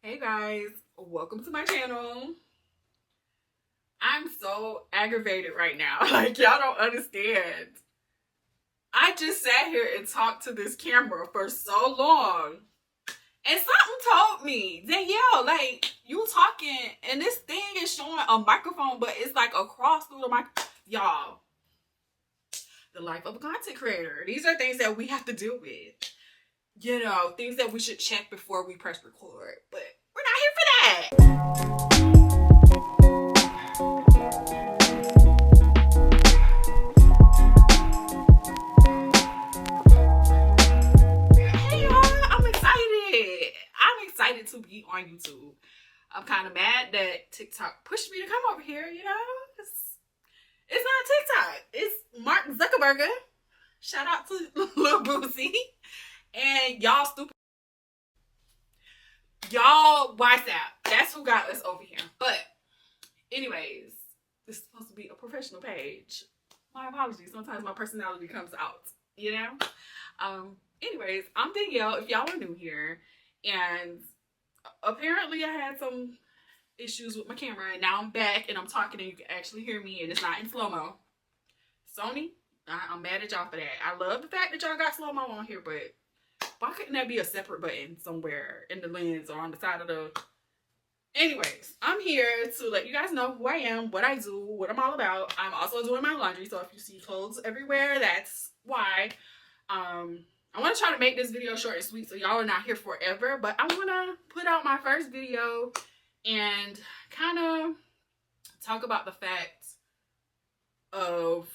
Hey guys, welcome to my channel. I'm so aggravated right now. Like, y'all don't understand. I just sat here and talked to this camera for so long. And something told me, Danielle, like, you talking and this thing is showing a microphone, but it's like across through the mic. Y'all, the life of a content creator. These are things that we have to deal with. You know, things that we should check before we press record. But we're not here for that. Hey y'all, I'm excited. I'm excited to be on YouTube. I'm kind of mad that TikTok pushed me to come over here, you know? It's not TikTok. It's Mark Zuckerberg. Shout out to Lil Boosie. And y'all stupid. Y'all WhatsApp. That's who got us over here. But anyways, this is supposed to be a professional page. My apologies. Sometimes my personality comes out, you know? Anyways, I'm Danielle, if y'all are new here. And apparently I had some issues with my camera, and now I'm back and I'm talking and you can actually hear me and it's not in slow-mo. Sony, I'm mad at y'all for that. I love the fact that y'all got slow-mo on here, but why couldn't that be a separate button somewhere in the lens or on the side of the... Anyways, I'm here to let you guys know who I am, what I do, what I'm all about. I'm also doing my laundry, so if you see clothes everywhere, that's why. I want to try to make this video short and sweet so y'all are not here forever, but I want to put out my first video and kind of talk about the fact of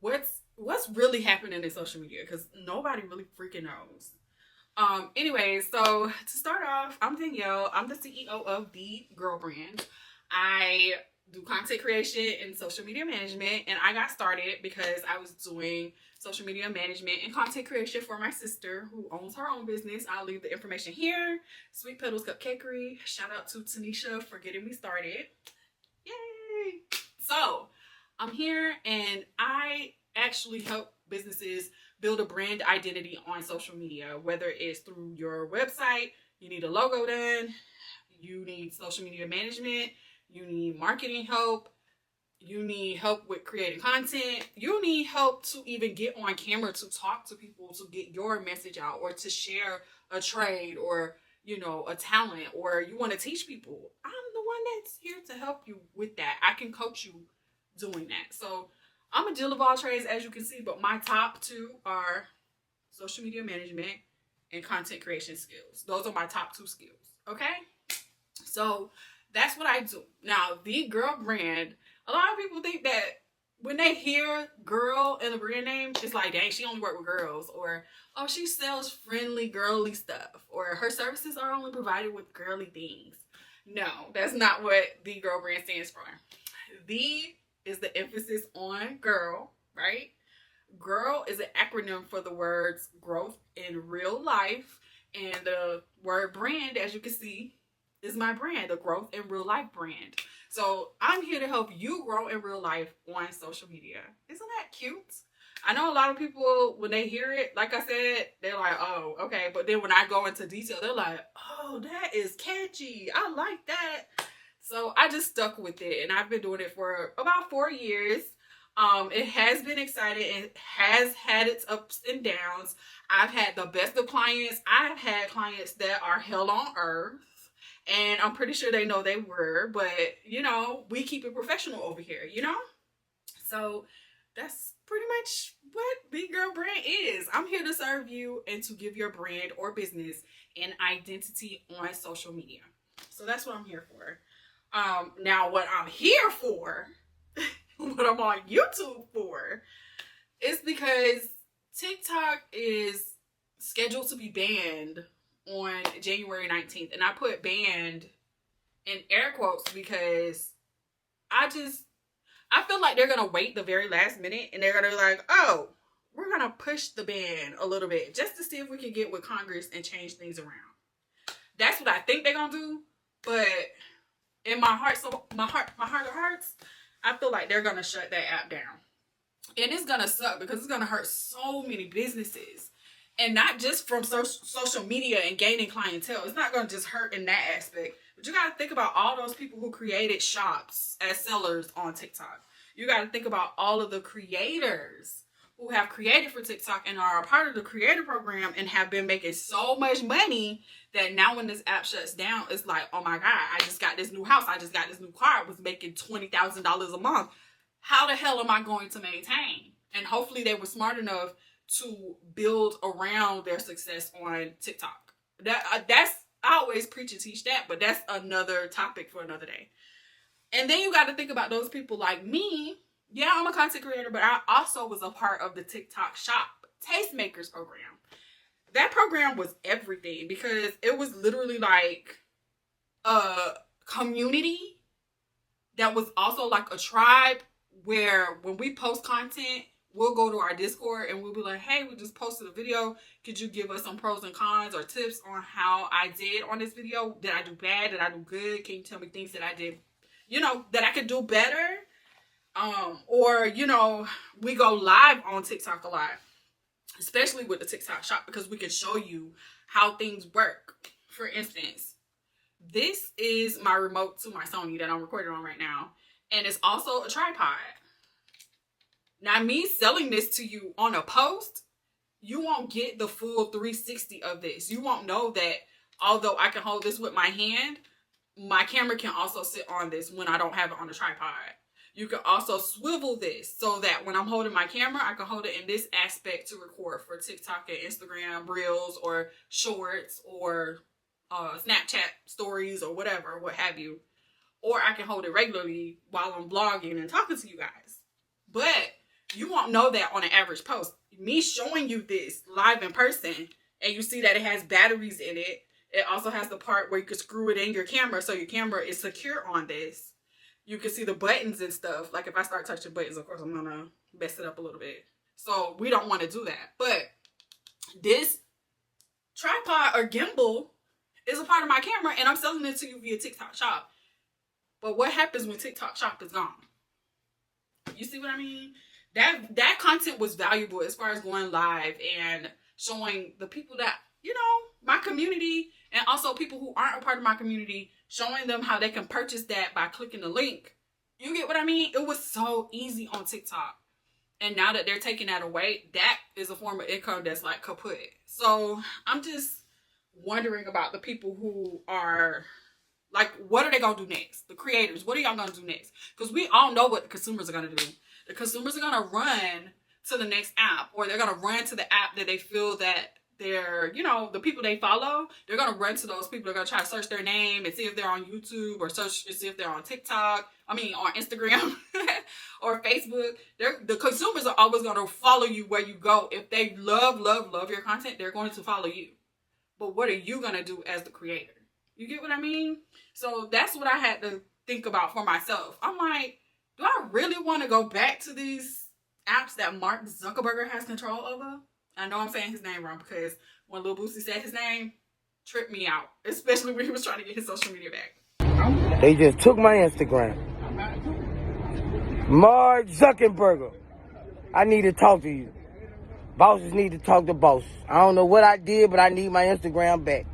what's really happening in social media, because nobody really freaking knows. Anyways, so to start off, I'm Danielle. I'm the CEO of TheeGIRLBrand. I do content creation and social media management, and I got started because I was doing social media management and content creation for my sister who owns her own business. I'll leave the information here. Sweet Petals Cupcakery. Shout out to Tanisha for getting me started. Yay! So I'm here and I actually help businesses build a brand identity on social media, whether it's through your website, you need a logo done, you need social media management, you need marketing help, you need help with creating content, you need help to even get on camera to talk to people, to get your message out, or to share a trade or, you know, a talent, or you want to teach people. I'm the one that's here to help you with that. I can coach you doing that. So I'm a jill of all trades, as you can see, but my top two are social media management and content creation skills. Those are my top two skills, okay? So that's what I do. Now, TheeGIRLBrand, a lot of people think that when they hear girl in the brand name, it's like, dang, she only work with girls, or, oh, she sells friendly, girly stuff, or her services are only provided with girly things. No, that's not what TheeGIRLBrand stands for. The is the emphasis on girl, right? Girl is an acronym for the words growth in real life, and the word brand, as you can see, is my brand, the growth in real life brand. So I'm here to help you grow in real life on social media. Isn't that cute? I know a lot of people, when they hear it, like I said, they're like, oh, okay. But then when I go into detail, they're like, oh, that is catchy. I like that. So I just stuck with it, and I've been doing it for about 4 years. It has been exciting. It has had its ups and downs. I've had the best of clients. I've had clients that are hell on earth, and I'm pretty sure they know they were, but you know, we keep it professional over here, you know? So that's pretty much what TheeGIRLBrand is. I'm here to serve you and to give your brand or business an identity on social media. So that's what I'm here for. Now what I'm here for, what I'm on YouTube for, is because TikTok is scheduled to be banned on January 19th. And I put banned in air quotes because I feel like they're going to wait the very last minute and they're going to be like, oh, we're going to push the ban a little bit just to see if we can get with Congress and change things around. That's what I think they're going to do. But in my heart, my heart of hearts, I feel like they're going to shut that app down. And it's going to suck because it's going to hurt so many businesses. And not just from social media and gaining clientele. It's not going to just hurt in that aspect. But you got to think about all those people who created shops as sellers on TikTok. You got to think about all of the creators who have created for TikTok and are a part of the creator program and have been making so much money that now when this app shuts down, it's like, oh my God, I just got this new house. I just got this new car. I was making $20,000 a month. How the hell am I going to maintain? And hopefully they were smart enough to build around their success on TikTok. That's, I always preach and teach that, but that's another topic for another day. And then you got to think about those people like me. Yeah, I'm a content creator, but I also was a part of the TikTok Shop Tastemakers program. That program was everything because it was literally like a community that was also like a tribe where when we post content, we'll go to our Discord and we'll be like, hey, we just posted a video. Could you give us some pros and cons or tips on how I did on this video? Did I do bad? Did I do good? Can you tell me things that I did, that I could do better? Or, we go live on TikTok a lot, especially with the TikTok Shop, because we can show you how things work. For instance, this is my remote to my Sony that I'm recording on right now. And it's also a tripod. Now, me selling this to you on a post, you won't get the full 360 of this. You won't know that although I can hold this with my hand, my camera can also sit on this when I don't have it on the tripod. You can also swivel this so that when I'm holding my camera, I can hold it in this aspect to record for TikTok and Instagram Reels or Shorts or Snapchat stories or whatever, what have you. Or I can hold it regularly while I'm vlogging and talking to you guys. But you won't know that on an average post. Me showing you this live in person and you see that it has batteries in it. It also has the part where you can screw it in your camera so your camera is secure on this. You can see the buttons and stuff. Like if I start touching buttons, of course, I'm going to mess it up a little bit. So we don't want to do that. But this tripod or gimbal is a part of my camera and I'm selling it to you via TikTok Shop. But what happens when TikTok Shop is gone? You see what I mean? That content was valuable as far as going live and showing the people that, my community and also people who aren't a part of my community, showing them how they can purchase that by clicking the link. You get what I mean? It was so easy on TikTok. And now that they're taking that away, that is a form of income that's like kaput. So I'm just wondering about the people who are like, what are they going to do next? The creators, what are y'all going to do next? Because we all know what the consumers are going to do. The consumers are going to run to the next app, or they're going to run to the app that they feel that they're, the people they follow, they're going to run to those people. They're going to try to search their name and see if they're on YouTube or search and see if they're on TikTok. On Instagram or Facebook. The consumers are always going to follow you where you go. If they love your content, they're going to follow you. But what are you going to do as the creator? You get what I mean? So that's what I had to think about for myself. I'm like, do I really want to go back to these apps that Mark Zuckerberg has control over? I know I'm saying his name wrong because when Lil Boosie said his name, tripped me out. Especially when he was trying to get his social media back. They just took my Instagram. Mark Zuckerberg, I need to talk to you. Bosses need to talk to bosses. I don't know what I did, but I need my Instagram back.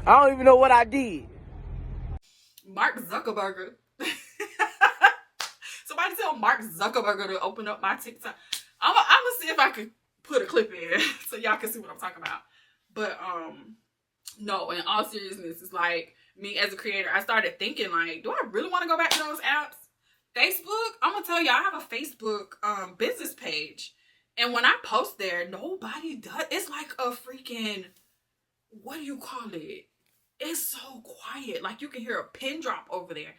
I don't even know what I did. Mark Zuckerberg. Somebody tell Mark Zuckerberg to open up my TikTok. I'm gonna see if I can put a clip in so y'all can see what I'm talking about. But no, in all seriousness, it's like me as a creator, I started thinking like, do I really want to go back to those apps? Facebook, I'm gonna tell you, I have a Facebook business page, and when I post there, nobody does. It's like a freaking, what do you call it? It's so quiet. Like you can hear a pin drop over there.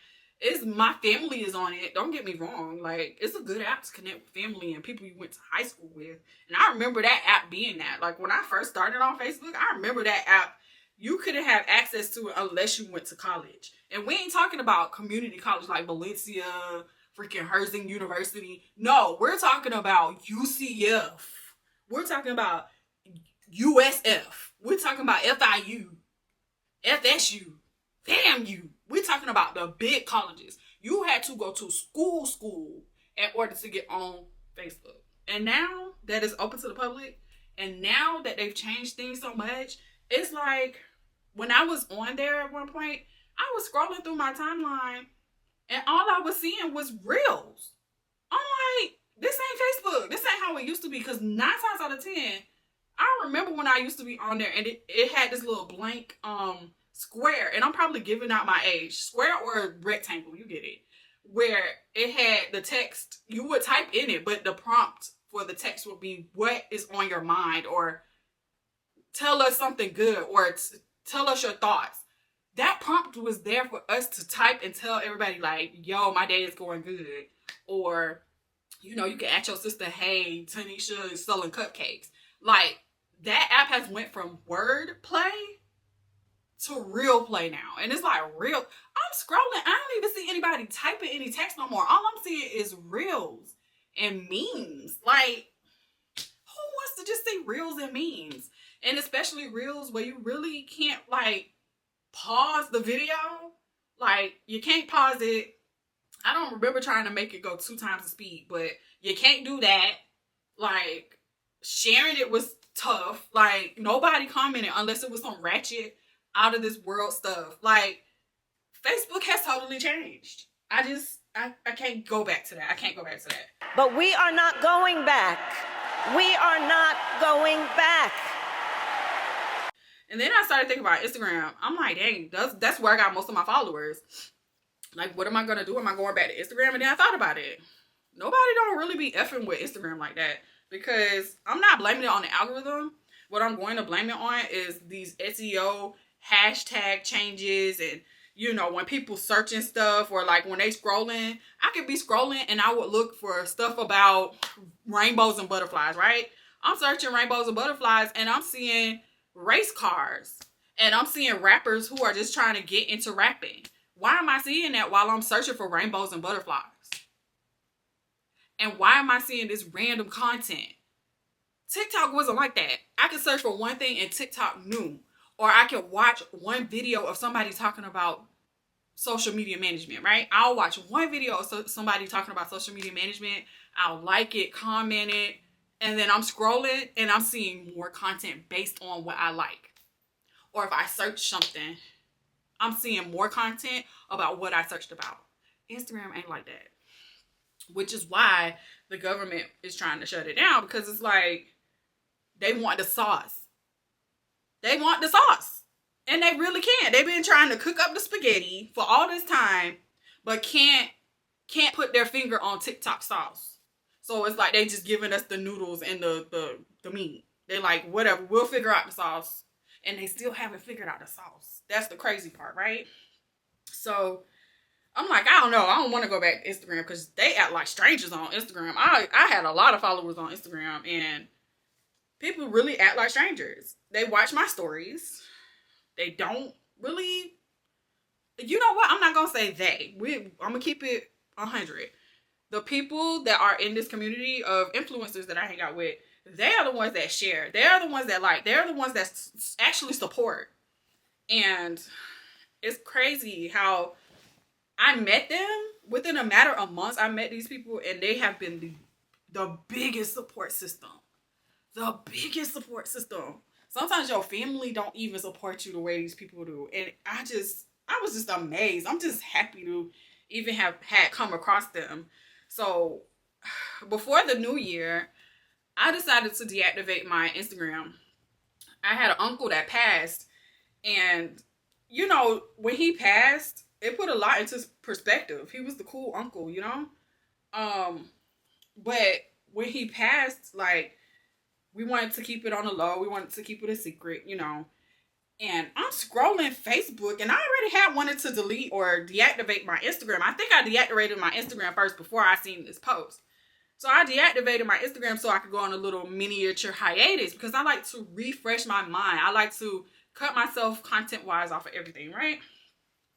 My family is on it. Don't get me wrong. Like, it's a good app to connect with family and people you went to high school with. And I remember that app being that. Like, when I first started on Facebook, I remember that app. You couldn't have access to it unless you went to college. And we ain't talking about community college like Valencia, freaking Herzing University. No, we're talking about UCF. We're talking about USF. We're talking about FIU, FSU, FAMU. We're talking about the big colleges. You had to go to school in order to get on Facebook. And now that it's open to the public, And now that they've changed things so much, it's like when I was on there at one point, I was scrolling through my timeline and all I was seeing was reels. I'm like, this ain't Facebook. This ain't how it used to be. Because 9 times out of 10, I remember when I used to be on there and it had this little blank square. And I'm probably giving out my age. Square or rectangle, you get it. Where it had the text, you would type in it, but the prompt for the text would be what is on your mind, or tell us something good, or tell us your thoughts. That prompt was there for us to type and tell everybody like, yo, my day is going good. Or, you know, you can ask your sister, hey, Tanisha is selling cupcakes. Like, that app has went from word play to real play now. And it's like real. I'm scrolling. I don't even see anybody typing any text no more. All I'm seeing is reels and memes. Like, who wants to just see reels and memes? And especially reels where you really can't, like, pause the video. Like, you can't pause it. I don't remember trying to make it go 2 times the speed, but you can't do that. Like, sharing it was tough. Like, nobody commented unless it was some ratchet, out of this world stuff. Like, Facebook has totally changed. I can't go back to that. I can't go back to that. But we are not going back. We are not going back. And then I started thinking about Instagram. I'm like, dang, that's where I got most of my followers. Like, what am I going to do? Am I going back to Instagram? And then I thought about it. Nobody don't really be effing with Instagram like that. Because I'm not blaming it on the algorithm. What I'm going to blame it on is these SEO hashtag changes, and you know, when people searching stuff, or like when they scrolling, I could be scrolling and I would look for stuff about rainbows and butterflies, right? I'm searching rainbows and butterflies and I'm seeing race cars, and I'm seeing rappers who are just trying to get into rapping. Why am I seeing that while I'm searching for rainbows and butterflies? And why am I seeing this random content? TikTok wasn't like that. I could search for one thing and TikTok knew. Or I could watch one video of somebody talking about social media management, right? I'll watch one video of somebody talking about social media management. I'll like it, comment it, and then I'm scrolling and I'm seeing more content based on what I like. Or if I search something, I'm seeing more content about what I searched about. Instagram ain't like that. Which is why the government is trying to shut it down, because it's like they want the sauce. They want the sauce. And they really can't. They've been trying to cook up the spaghetti for all this time, but can't put their finger on TikTok sauce. So it's like they just giving us the noodles and the meat. They're like, whatever, we'll figure out the sauce. And they still haven't figured out the sauce. That's the crazy part, right? So I'm like, I don't know. I don't want to go back to Instagram because they act like strangers on Instagram. I had a lot of followers on Instagram, and people really act like strangers. They watch my stories. They don't really, you know what? I'm not going to say they. I'm going to keep it 100. The people that are in this community of influencers that I hang out with, they are the ones that share. They're the ones that like. They're the ones that actually support. And it's crazy how I met them within a matter of months. I met these people and they have been the biggest support system. The biggest support system. Sometimes your family don't even support you the way these people do. And I was just amazed. I'm just happy to even have had come across them. So before the new year, I decided to deactivate my Instagram. I had an uncle that passed, and you know, when he passed, it put a lot into perspective. He was the cool uncle, you know? But when he passed, like, we wanted to keep it on the low. We wanted to keep it a secret, you know? And I'm scrolling Facebook, and I already had wanted to delete or deactivate my Instagram. I think I deactivated my Instagram first before I seen this post. So I deactivated my Instagram so I could go on a little miniature hiatus, because I like to refresh my mind. I like to cut myself content-wise off of everything, right?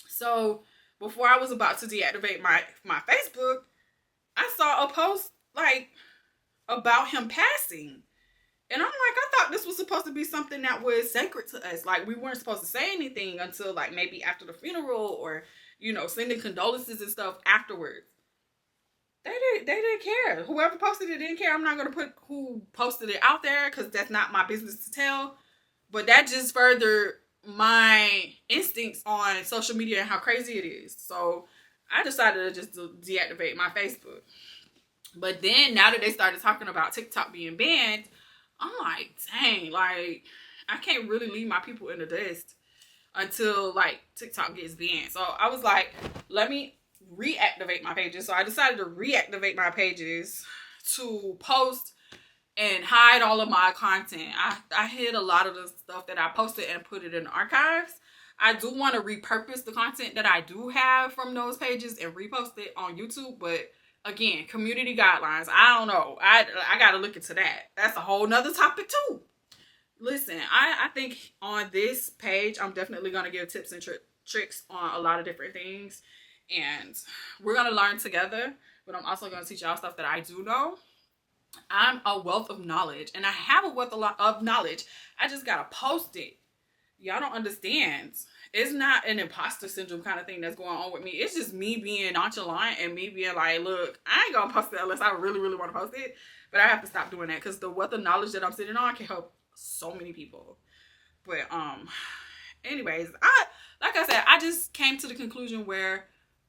So before I was about to deactivate my Facebook, I saw a post like about him passing. And I'm like, I thought this was supposed to be something that was sacred to us. Like, we weren't supposed to say anything until like maybe after the funeral, or, you know, sending condolences and stuff afterwards. They didn't care. Whoever posted it didn't care. I'm not gonna put who posted it out there because that's not my business to tell. But that just furthered my instincts on social media and how crazy it is. So I decided to just deactivate my Facebook. But then now that they started talking about TikTok being banned, I'm like, dang, like I can't really leave my people in the dust until like TikTok gets banned. So I was like, let me reactivate my pages. So I decided to reactivate my pages to post and hide all of my content. I hid a lot of the stuff that I posted and put it in archives. I do want to repurpose the content that I do have from those pages and repost it on YouTube, but again, community guidelines. I don't know. I gotta look into that. That's a whole nother topic too. Listen, I think on this page, I'm definitely gonna give tips and tricks on a lot of different things, and we're gonna learn together. But I'm also gonna teach y'all stuff that I do know. I'm a wealth of knowledge, and I have a wealth of knowledge. I just gotta post it. Y'all don't understand. It's not an imposter syndrome kind of thing that's going on with me. It's just me being nonchalant and me being like, look, I ain't gonna post it unless I really, really want to post it. But I have to stop doing that because the wealth of knowledge that I'm sitting on can help so many people. But anyways, like I said, I just came to the conclusion where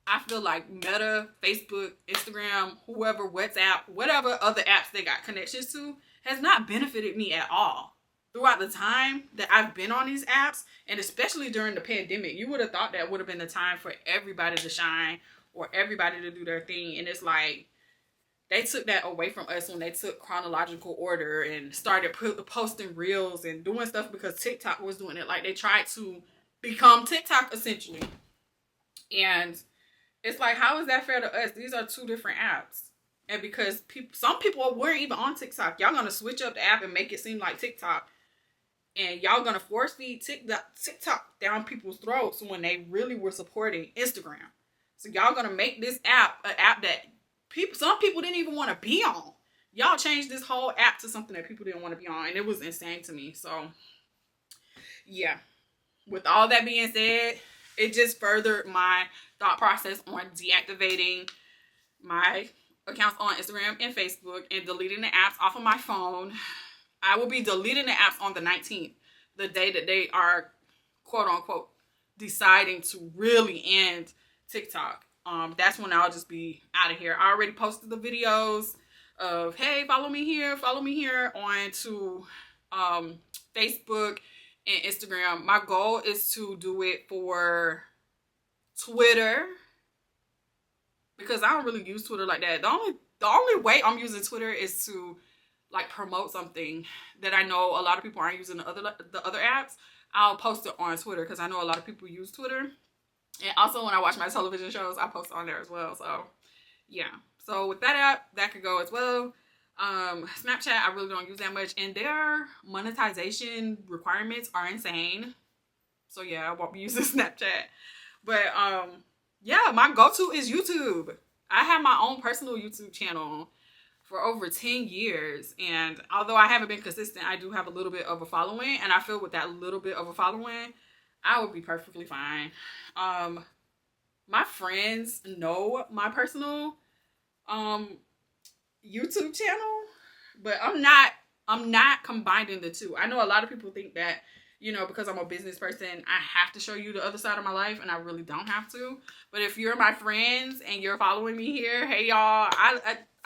I feel like Meta, Facebook, Instagram, whoever, WhatsApp, whatever other apps they got connections to has not benefited me at all. Throughout the time that I've been on these apps, and especially during the pandemic, you would have thought that would have been the time for everybody to shine or everybody to do their thing. And it's like, they took that away from us when they took chronological order and started posting reels and doing stuff because TikTok was doing it. Like, they tried to become TikTok essentially. And it's like, how is that fair to us? These are two different apps. And because some people weren't even on TikTok, y'all gonna switch up the app and make it seem like TikTok. And y'all gonna force feed TikTok down people's throats when they really were supporting Instagram. So y'all gonna make this app an app that some people didn't even want to be on. Y'all changed this whole app to something that people didn't want to be on, and it was insane to me. So yeah, with all that being said, it just furthered my thought process on deactivating my accounts on Instagram and Facebook and deleting the apps off of my phone. I will be deleting the apps on the 19th, the day that they are, quote unquote, deciding to really end TikTok. That's when I'll just be out of here. I already posted the videos of, hey, follow me here on to Facebook and Instagram. My goal is to do it for Twitter because I don't really use Twitter like that. The only way I'm using Twitter is to like promote something that I know a lot of people aren't using the other apps. I'll post it on Twitter because I know a lot of people use Twitter. And also when I watch my television shows, I post on there as well. So yeah. So with that app, that could go as well. Snapchat, I really don't use that much. And their monetization requirements are insane. So yeah, I won't be using Snapchat. But yeah, my go-to is YouTube. I have my own personal YouTube channel for over 10 years. And although I haven't been consistent, I do have a little bit of a following. And I feel with that little bit of a following, I would be perfectly fine. My friends know my personal YouTube channel, but I'm not combining the two. I know a lot of people think that, you know, because I'm a business person, I have to show you the other side of my life, and I really don't have to. But if you're my friends and you're following me here, hey y'all,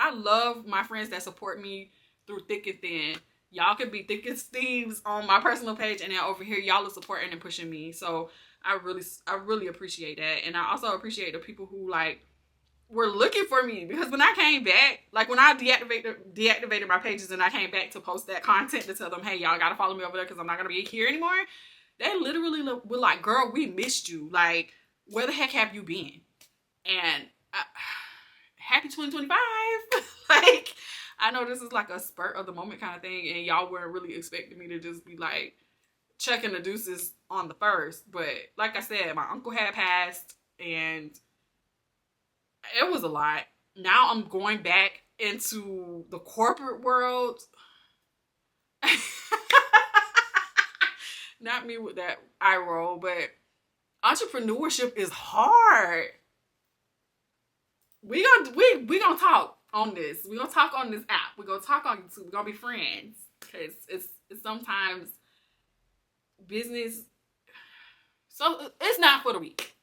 I love my friends that support me through thick and thin. Y'all could be thick as thieves on my personal page, and then over here, y'all are supporting and pushing me. So I really appreciate that. And I also appreciate the people who like were looking for me, because when I came back, like when I deactivated my pages and I came back to post that content to tell them, hey, y'all gotta follow me over there because I'm not gonna be here anymore. They literally were like, girl, we missed you. Like, where the heck have you been? And happy 2025. Like, I know this is like a spurt of the moment kind of thing, and y'all weren't really expecting me to just be like checking the deuces on the first. But like I said, my uncle had passed and it was a lot. Now I'm going back into the corporate world. Not me with that eye roll, but entrepreneurship is hard. we gonna talk on this. We gonna talk on this app. We gonna talk on YouTube. We gonna be friends because it's sometimes business. So it's not for the weak.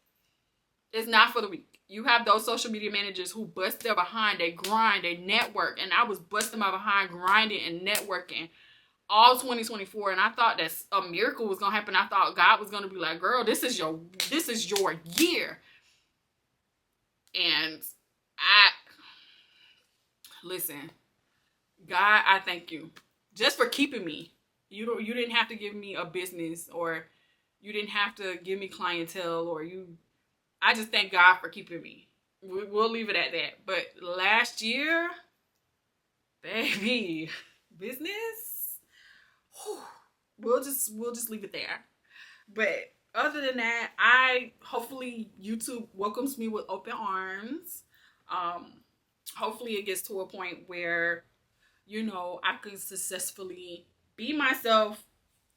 It's not for the weak. You have those social media managers who bust their behind, they grind, they network, and I was busting my behind grinding and networking all 2024, and I thought that a miracle was gonna happen. I thought God was gonna be like, girl, this is your year. And listen, God, I thank you just for keeping me. You didn't have to give me a business, or you didn't have to give me clientele, or I just thank God for keeping me. We'll leave it at that. But last year, baby, business, whew, we'll just leave it there. But other than that, hopefully YouTube welcomes me with open arms. Hopefully it gets to a point where, I can successfully be myself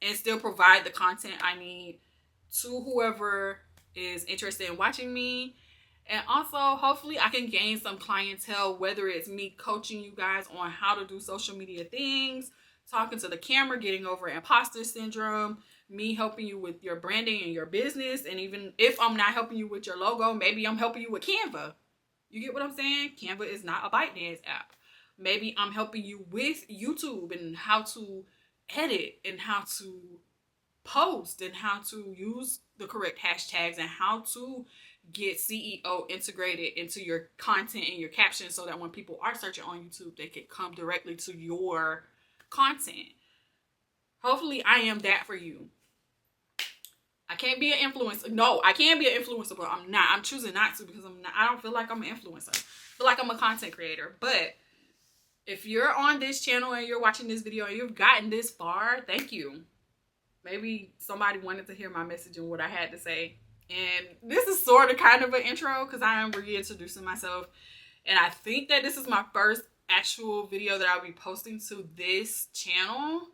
and still provide the content I need to whoever is interested in watching me. And also, hopefully I can gain some clientele, whether it's me coaching you guys on how to do social media things, talking to the camera, getting over imposter syndrome, me helping you with your branding and your business. And even if I'm not helping you with your logo, maybe I'm helping you with Canva. You get what I'm saying? Canva is not a ByteDance app. Maybe I'm helping you with YouTube and how to edit and how to post and how to use the correct hashtags and how to get CEO integrated into your content and your captions so that when people are searching on YouTube, they can come directly to your content. Hopefully I am that for you. I can't be an influencer. No, I can be an influencer, but I'm not. I'm choosing not to because I don't feel like I'm an influencer. I feel like I'm a content creator. But if you're on this channel and you're watching this video and you've gotten this far, thank you. Maybe somebody wanted to hear my message and what I had to say. And this is sort of kind of an intro because I am reintroducing myself. And I think that this is my first actual video that I'll be posting to this channel.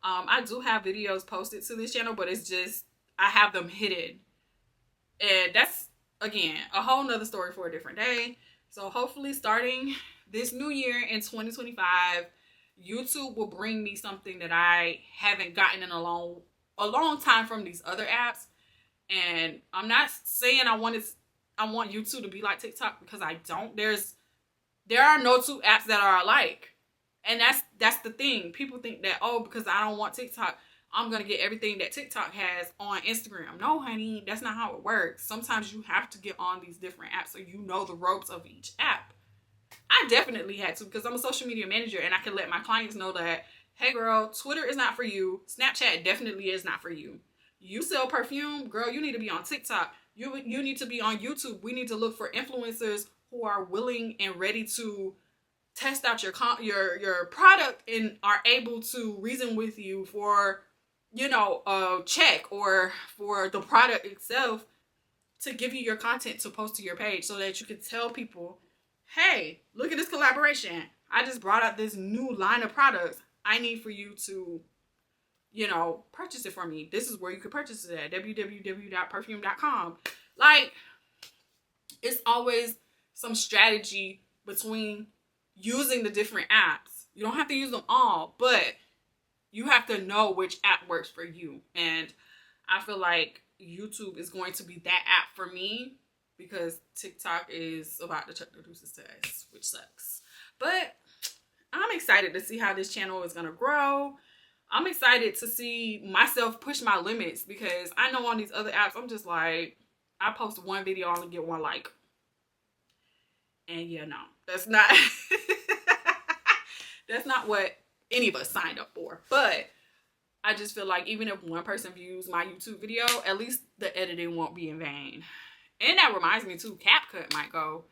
I do have videos posted to this channel, but it's just, I have them hidden. And that's, again, a whole nother story for a different day. So hopefully starting this new year in 2025, YouTube will bring me something that I haven't gotten in a long time from these other apps. And I'm not saying I want YouTube to be like TikTok, because I don't. There are no two apps that are alike. And that's the thing. People think that, oh, because I don't want TikTok, I'm going to get everything that TikTok has on Instagram. No, honey, that's not how it works. Sometimes you have to get on these different apps so you know the ropes of each app. I definitely had to, because I'm a social media manager and I can let my clients know that, hey girl, Twitter is not for you. Snapchat definitely is not for you. You sell perfume, girl, you need to be on TikTok. You need to be on YouTube. We need to look for influencers who are willing and ready to test out your product and are able to reason with you for, a check or for the product itself, to give you your content to post to your page so that you can tell people, hey, look at this collaboration. I just brought out this new line of products. I need for you to, purchase it for me. This is where you can purchase it at www.perfume.com. Like, it's always some strategy between using the different apps. You don't have to use them all, but you have to know which app works for you. And I feel like YouTube is going to be that app for me, because TikTok is about to chuck the deuces to us, which sucks. But I'm excited to see how this channel is going to grow. I'm excited to see myself push my limits, because I know on these other apps, I'm just like, I post one video, I only get one like. And yeah, no, that's not, that's not what any of us signed up for. But I just feel like even if one person views my YouTube video, at least the editing won't be in vain. And that reminds me too, CapCut might go.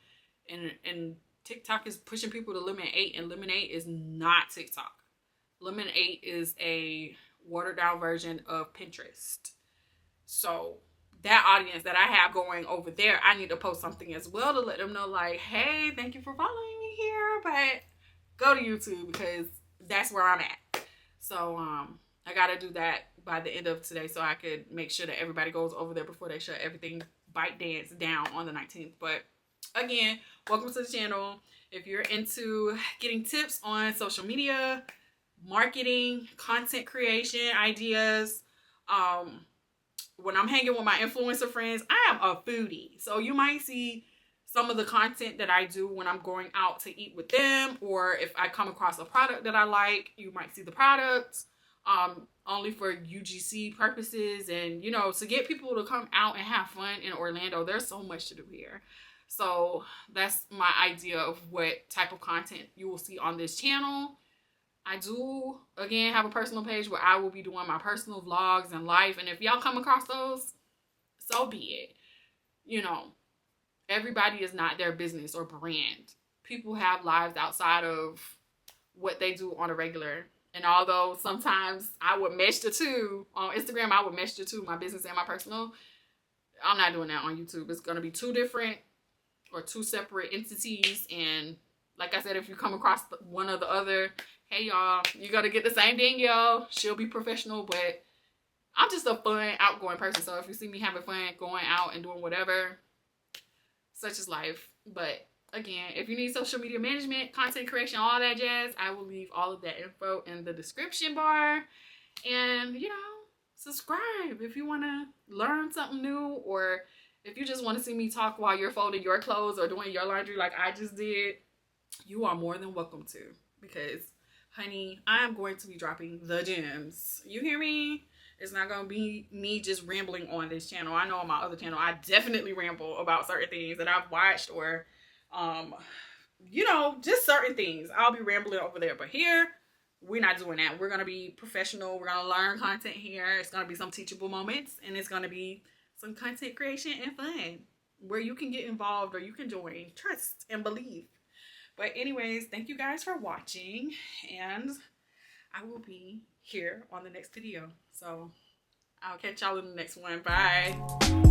And TikTok is pushing people to Lemon 8, and Lemon 8 is not TikTok. Lemon 8 is a watered down version of Pinterest. So that audience that I have going over there, I need to post something as well to let them know, like, hey, thank you for following me here, but go to YouTube, because that's where I'm at. So I gotta do that by the end of today so I could make sure that everybody goes over there before they shut everything ByteDance down on the 19th. But again, welcome to the channel. If you're into getting tips on social media, marketing, content creation, ideas, when I'm hanging with my influencer friends, I am a foodie. So you might see some of the content that I do when I'm going out to eat with them, or if I come across a product that I like, you might see the product, only for UGC purposes, and, you know, to get people to come out and have fun in Orlando. There's so much to do here. So that's my idea of what type of content you will see on this channel. I do, again, have a personal page where I will be doing my personal vlogs and life. And if y'all come across those, so be it. You know, everybody is not their business or brand. People have lives outside of what they do on a regular. And although sometimes I would mesh the two, on Instagram, I would mesh the two, my business and my personal, I'm not doing that on YouTube. It's going to be two different or two separate entities. And like I said, if you come across one or the other, hey y'all, you gotta get the same thing, y'all. She'll be professional, but I'm just a fun, outgoing person. So if you see me having fun, going out and doing whatever, such is life. But again, if you need social media management, content creation, all that jazz, I will leave all of that info in the description bar. And, you know, subscribe if you want to learn something new, or if you just want to see me talk while you're folding your clothes or doing your laundry like I just did, you are more than welcome to, because honey, I am going to be dropping the gems. You hear me? It's not going to be me just rambling on this channel. I know on my other channel, I definitely ramble about certain things that I've watched, or, you know, just certain things. I'll be rambling over there. But here, we're not doing that. We're going to be professional. We're going to learn content here. It's going to be some teachable moments, and it's going to be some content creation and fun where you can get involved or you can join. Trust and believe. But anyways, thank you guys for watching, and I will be here on the next video. So I'll catch y'all in the next one. Bye.